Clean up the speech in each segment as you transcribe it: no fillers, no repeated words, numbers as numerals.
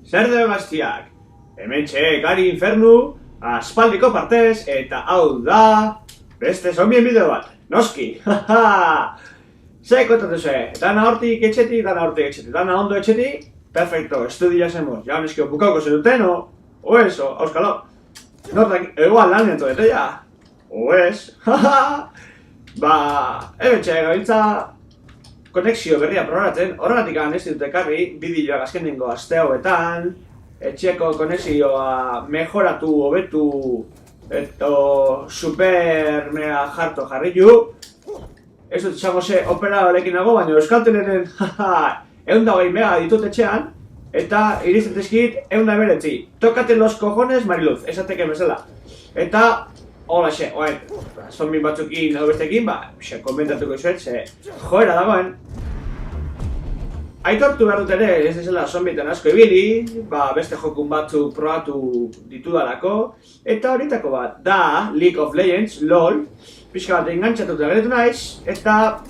Zer dugu gaztiak? Hementxe, gari infernu, aspaldiko partez, eta hau da... Beste zombien bideo bat, noski, Ze kontatu ze, dana hortik etxetik, dana ondo etxetik, perfecto, estudia hacemos, ya neskio bukauko zenuten, o eso, auskalo. Nortak, egoan lan entoete ya, o ez, Ba, ebetxe gabiltza konexio berria programatzen, horregatik ez dut ekarri, bideoak azkenengo aste hauetan, etxeko konexioa mejoratu, hobetu, eta super mega jarto jarritu. Ez dut esango ze operadorekin nago, baina Euskaltelenen 120 mega ditut etxean, eta irizten tezkit 109. Tócate los cojones, Mariluz, esateke bezala. Eta, hola xe, zombi batzukin edo bestekin, komentatuko izuet, ze joera dagoen. Aitortu behar dut ere, ez dezela zombietan asko ibili, beste jokun batzuk probatu ditudalako, eta horietako bat da League of Legends, LOL, pixka bat engantzatuta galetu naiz, eta,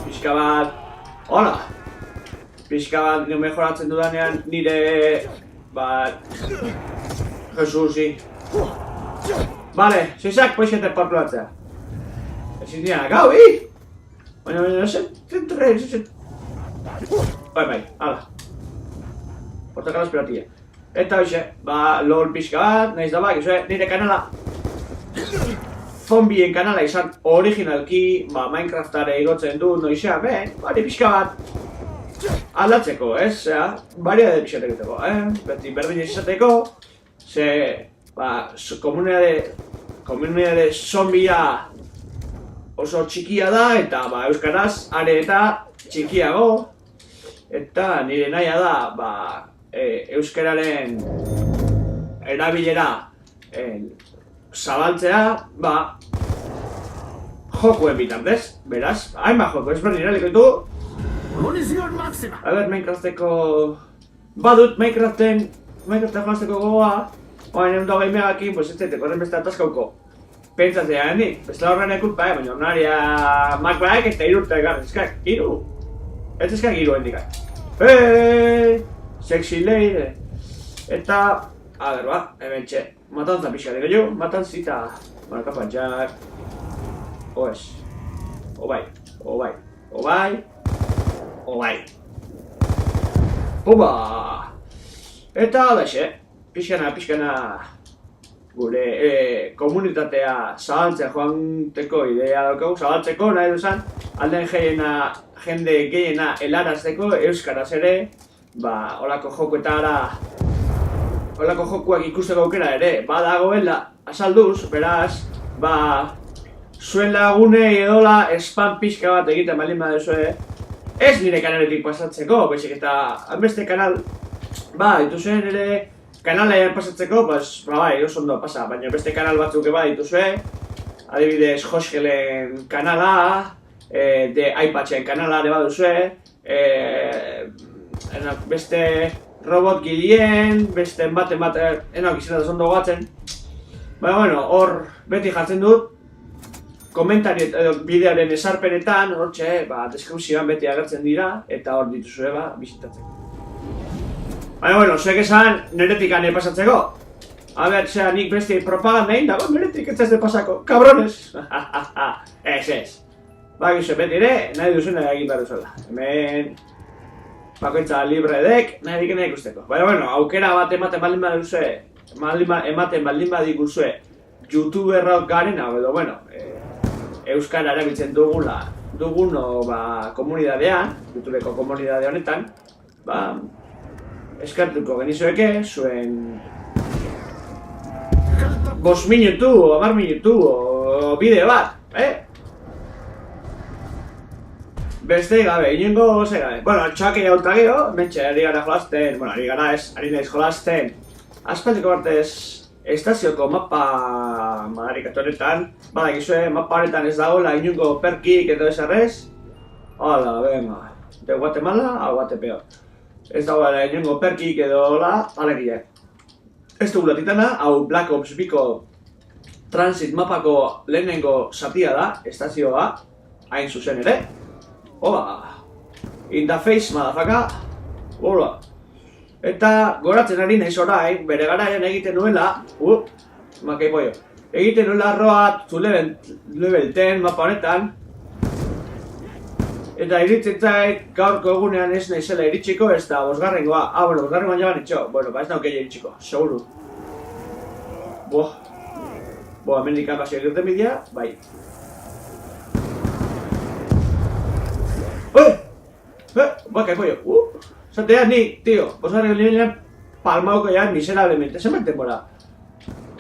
pixka bat, hola, pixka bat mejoratzen dudanean nire, Jesusi. Vale, zizak poixete parkulatzea. Ezin dira, gau, Baina, zentre, Bai, hala. Portakala esperatilla. Eta hoxe, LOL pixka bat, nahiz da nire kanala zombien kanala izan originalki, Minecraftare igotzen du noizean, hori pixka bat aldatzeko, ez? Baria de pixatek egiteko, beti berdin izateko, ze, komunidade zombia oso txikia da, eta euskaraz are eta txikiago. Eta nire nahia da, euskararen erabilera zabaltzea, jokuen bitartez, beraz, hainbat joko, ez berdin eraliko ditu. Munición máxima! Minecrafteko... Badut Minecraften jolazteko gogoa, baina 120 megakin, ez zaiteko horren beste ataskauko. Pentsatzea hendik, bestela horren ekulpa, baina hornaria makbaek eta irurta egar, eskak, iru. Ez eskak iru hendikak. Sexy lady. Eta, hemen txe, matantza pixka dego jo, matantzita, kapantzak, oez, obai. Pumba! Eta adaxe, pixkana, gure komunitatea zabaltzea joanteko idea daukagu, zabaltzeko nahi duzan, alden jende gehiena helarazteko, euskaraz ere, holako jokuak ikusteko aukera ere, badagoela azalduz, beraz, zuen lagunei edola spam pixka bat egiten baldin baduzue, ez nire kanaletik pasatzeko, baizik eta beste kanal, dituzuen ere, kanalea pasatzeko, oso ondo pasa, baina beste kanal batzuk dituzue, adibidez Joskelen kanala, de iPatchen kanala ere baduzue, beste robot gilien, beste enbat, enak izan da zondo goatzen. Baina, hor beti jartzen dut, komentariet edo bideoaren esarpenetan, hortxe, deskripzioan beti agertzen dira, eta hor dituzue, bizitatzeko. Baina, zuek esan, neretik ane pasatzeko. Nik beste propaganda egin dago, neretik ez de pasako, cabrones! Ez. Bakizu, beti ere, nahi duzuna egin behar duzela. Hemen, bakoitza libre dek, nahi dikena ikusteko. Baina, aukera bat ematen baldin badikuzue, youtuberrak garen, edo, euskara erabiltzen duguno komunidadean, youtubeko komunidade honetan, eskartuko genizueke, zuen 5 minutu, 10 minutu, bideo bat, Beste gabe, inongo ze gabe. Txoake jaulta geho, mentxe, ari naiz jolazten. Aspaldiko partez, estazioko mapa madarikatu honetan, badakizue, mapa honetan ez dagoela inongo perkik edo esarrez. Hala, venga, de Guatemala a Guatepeor. Ez dagoela inongo perkik edo hola, alegia. Ez dugula titana, hau Black Ops 2ko transit mapako lehenengo zatia da, estazioa, hain zuzen ere. Hola, in the face, motherfucker. Hola. Eta goratzen ari naiz orain, bere garaian egiten nuela, makai pollo, egiten nuela road to level 10 mapa honetan. Eta iritzen zait, gaurko egunean ez naizela iritsiko, ez da bosgarrengoa. Bueno, bosgarrengoan jaban itxo. Bueno, ez naukei iritsiko, seguru. Hemen dikakazio egiten bidea, bai. Makai pollo, zatea nik, tío, bosgarren linean palmauko ya miserablemente, zenbat denbora.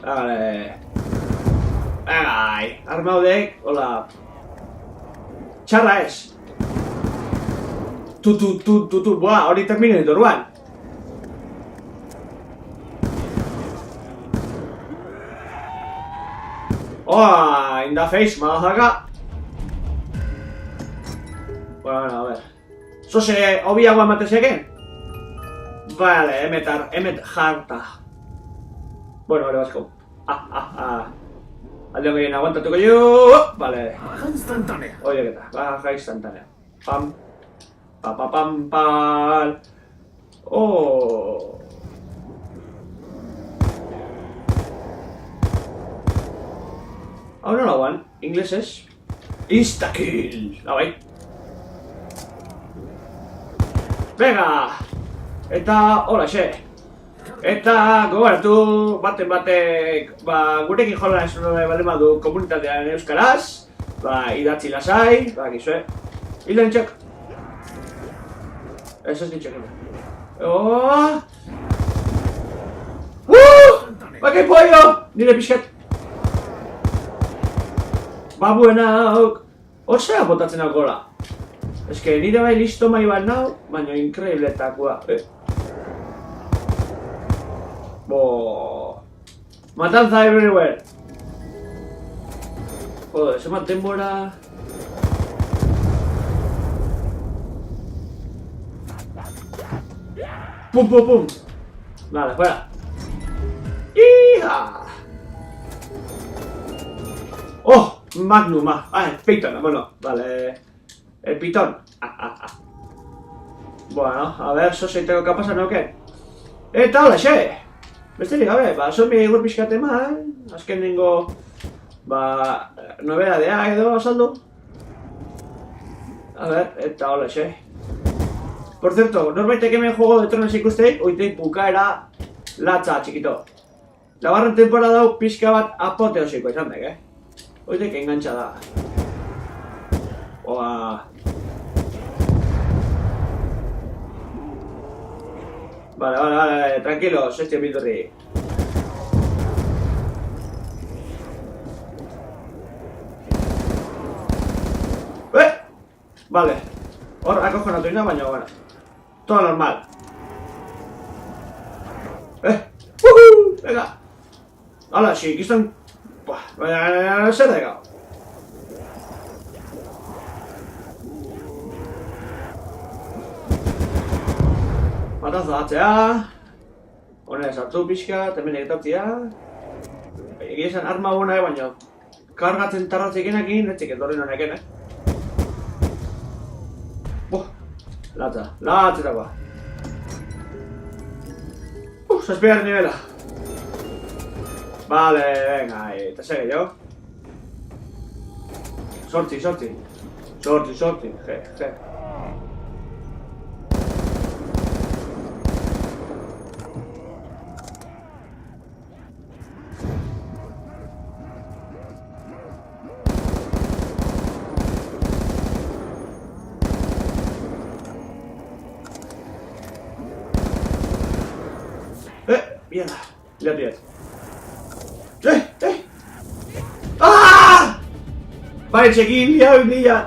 Vale. Armaudek, hola. Txarra ez. Hori termino ditu orduan. In the face, motherfucker. Bueno, a ver. Zose, hobiagoa matezeken? Vale, emet jarta. Bueno, vale, basko. Aldeon gehien aguantatuko jo. Vale. Baja instantánea. Oye, ¿qué tal? Baja instantánea. Pam. Pam. Oh. Ahora no lauan, inglesez. Instakill! Bai. Venga! Eta, holaxe. Eta, gogoratu, batek, gurekin jola ez bale badu komunitatean euskaraz, idatzi lasai, gizue. Hilda nintxok. Ez nintxok. Bakai pollo! Nire pixkat. Babuena hauk. Hor zera botatzen hau gola. Ez que nire bai listo mai bat nau, baina inkreibletakoa. Matanza everywhere. Joder, zemat denbora. Pum. Vale, fuera. ¡Hija! ¡Oh! Magnum, el pitón, bueno, vale. El pitón. Bueno, a ver, eso si tengo que pasar, ¿no? ¿Qué? Eta hola, xe! Besterik gabe, zombie egur pixkat eman, azken nengo, nobedadea edo azaldu. A ver, eta hola, xe. Por cierto, norbaitek hemen Juego de Tronos ikusteik, oiteik bukaera latza, txikito. Lagarren temporada hau pixka bat apoteosiko izan dek, Oitek engancha da. Vale, tranquilos, bidurri. Vale. Hor, acojonatu ina, baina, bueno. Todo normal. Venga. Hala, si, ikizten... Baina, zer degau. Matazo atzea. Hone sartu pixka, hemen egitartzia. Egia esan arma bona baina kargatzen tarratzik enekin, etxik etorri nonekin, Latzetakoa. Zazpigar nivela. Vale, venga, eta segue jo. Sortzi, je. Mierda, liatu jat. Bale, txekin, lia.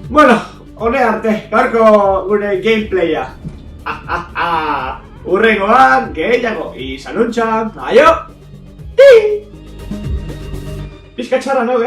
Bueno, hone arte, gaurko gure gameplaya. Urrengoan, gehiago, izanuntxan, aio! Pizka txarra, no,